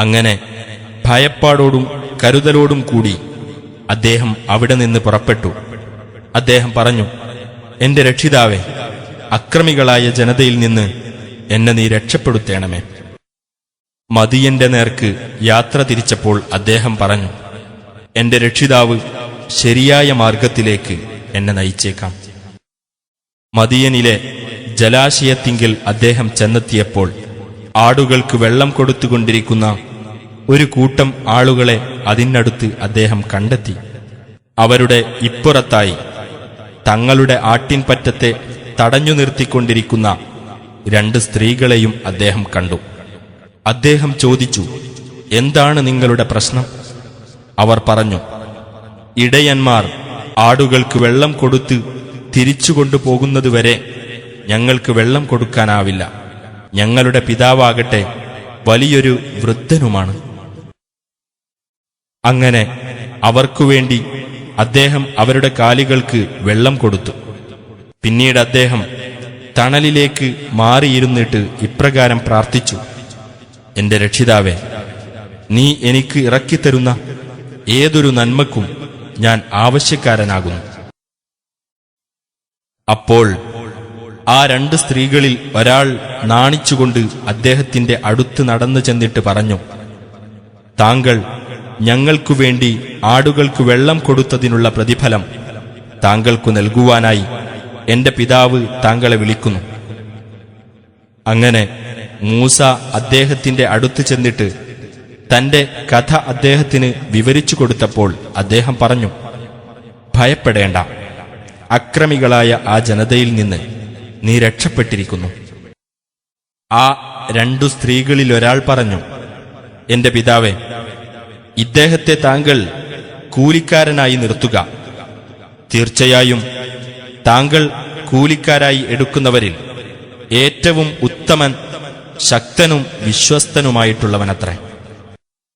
അങ്ങനെ ഭയപ്പാടോടും കരുതലോടും കൂടി അദ്ദേഹം അവിടെ നിന്ന് പുറപ്പെട്ടു. അദ്ദേഹം പറഞ്ഞു, എന്റെ രക്ഷിതാവേ, അക്രമികളായ ജനതയിൽ നിന്ന് എന്നെ നീ രക്ഷപ്പെടുത്തേണമേ. മദിയന്റെ നേർക്ക് യാത്ര തിരിച്ചപ്പോൾ അദ്ദേഹം പറഞ്ഞു, എന്റെ രക്ഷിതാവ് ശരിയായ മാർഗത്തിലേക്ക് എന്നെ നയിച്ചേക്കാം. മദിയനിലെ ജലാശയത്തിങ്കിൽ അദ്ദേഹം ചെന്നെത്തിയപ്പോൾ ആടുകൾക്ക് വെള്ളം കൊടുത്തുകൊണ്ടിരിക്കുന്ന ഒരു കൂട്ടം ആളുകളെ അതിനടുത്ത് അദ്ദേഹം കണ്ടെത്തി. അവരുടെ ഇപ്പുറത്തായി തങ്ങളുടെ ആട്ടിൻപറ്റത്തെ തടഞ്ഞു നിർത്തിക്കൊണ്ടിരിക്കുന്ന 2 സ്ത്രീകളെയും അദ്ദേഹം കണ്ടു. അദ്ദേഹം ചോദിച്ചു, എന്താണ് നിങ്ങളുടെ പ്രശ്നം? അവർ പറഞ്ഞു, ഇടയന്മാർ ആടുകൾക്ക് വെള്ളം കൊടുത്ത് തിരിച്ചുകൊണ്ടുപോകുന്നതുവരെ ഞങ്ങൾക്ക് വെള്ളം കൊടുക്കാനാവില്ല. ഞങ്ങളുടെ പിതാവാകട്ടെ വലിയൊരു വൃദ്ധനുമാണ്. അങ്ങനെ അവർക്കുവേണ്ടി അദ്ദേഹം അവരുടെ കാലികൾക്ക് വെള്ളം കൊടുത്തു. പിന്നീട് അദ്ദേഹം തണലിലേക്ക് മാറിയിരുന്നിട്ട് ഇപ്രകാരം പ്രാർത്ഥിച്ചു, എന്റെ രക്ഷിതാവേ, നീ എനിക്ക് ഇറക്കിത്തരുന്ന ഏതൊരു നന്മക്കും ഞാൻ ആവശ്യക്കാരനാകുന്നു. അപ്പോൾ ആ 2 സ്ത്രീകളിൽ ഒരാൾ നാണിച്ചുകൊണ്ട് അദ്ദേഹത്തിന്റെ അടുത്ത് നടന്നു ചെന്നിട്ട് പറഞ്ഞു, താങ്കൾ ഞങ്ങൾക്കുവേണ്ടി ആടുകൾക്ക് വെള്ളം കൊടുത്തതിനുള്ള പ്രതിഫലം താങ്കൾക്കു നൽകുവാനായി എന്റെ പിതാവ് താങ്കളെ വിളിക്കുന്നു. അങ്ങനെ മൂസ അദ്ദേഹത്തിന്റെ അടുത്ത് ചെന്നിട്ട് തന്റെ കഥ അദ്ദേഹത്തിന് വിവരിച്ചു കൊടുത്തപ്പോൾ അദ്ദേഹം പറഞ്ഞു, ഭയപ്പെടേണ്ട, അക്രമികളായ ആ ജനതയിൽ നിന്ന് നീ രക്ഷപ്പെട്ടിരിക്കുന്നു. ആ 2 സ്ത്രീകളിലൊരാൾ പറഞ്ഞു, എന്റെ പിതാവേ, ഇദ്ദേഹത്തെ താങ്കൾ കൂലിക്കാരനായി നിർത്തുക. തീർച്ചയായും താങ്കൾ കൂലിക്കാരായി എടുക്കുന്നവരിൽ ഏറ്റവും ഉത്തമൻ, ശക്തനും വിശ്വസ്തനുമായിട്ടുള്ളവനത്രേ.